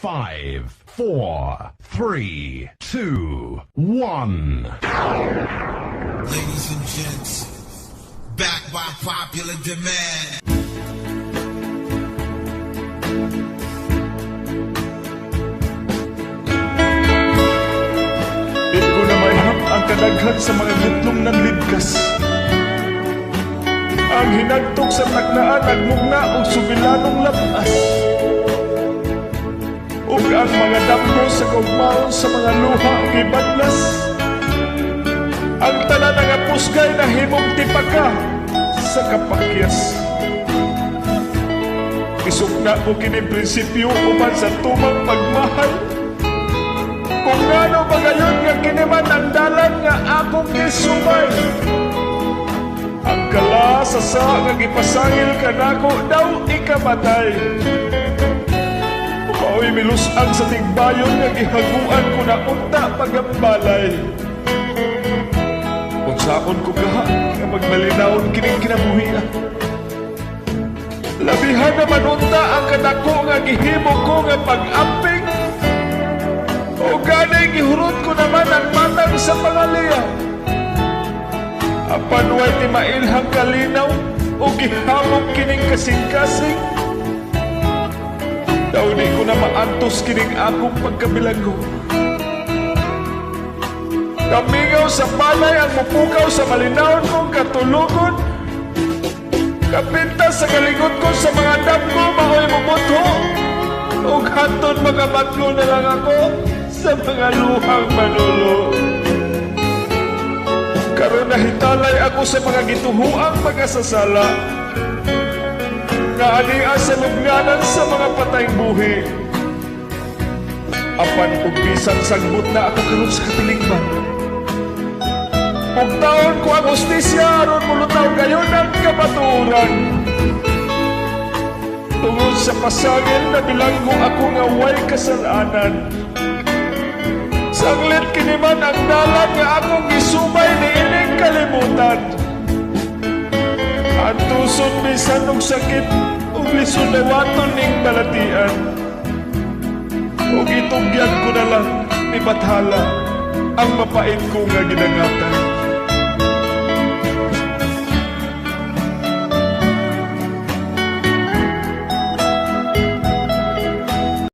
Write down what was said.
5, 4, 3, 2, 1. Ladies and gents, back by popular demand. Di ko na maihap ang kadaghan sa mga gutlong ng lidkas. Ang hinagtok sa taknaan nagmugna og subilanong labas. Ug ang mga damgo sa kugmaon sa mga luha gibadlas. Ang tanan nga pusgay na himong tipaka sa kapakyas. Isukna ko kini prinsipyo uban sa tumang pagmahal. Kung ngano ba gayon nga kiniman ang dalan nga akong gisumay. Ang kala sa nga gipasangil ka nako daw ikamatay. Mao'y milusang sa tigbayon nga gihaguan ko na unta pagambalay. Kung saon ko gaha nga magmalinawon kining kinabuhian. Labihan naman unta ang kadako nga gihimo ko nga pag-amping. O ganay gihurot ko naman ang matang sa pangaliya. Apan way ti mailhang kalinaw o gihamog kining kasing-kasing. Daw di ko na maantos kining akong pagkabilanggo. Kamingaw sa palay ang mupukaw sa malinawon kong katulugon. Kapintas sa kalingot ko sa mga damgo mao'y mumutho. O hanton magabatlo na lang ako sa mga luhang manulo. Karon nahitalay ako sa mga gituhuang pagkasasala. Naania sa lugnanan sa mga patayng buhi. Apan ug bisan sagbot na ako karon sa katilingban. Pagtaon ko ang hustisya aron mulutaw gayon ang kabaturan. Tungod sa pasagil na bilanggo ako nga way kasalanan. Saglit kiniman ang dalan nga akong gisumay ni ining kalimutan. Ang tusod bisan og sakit ug lisod na waton ning balatian. Ug itugyan ko na lang ni Bathala ang mapait ko nga ginangatan.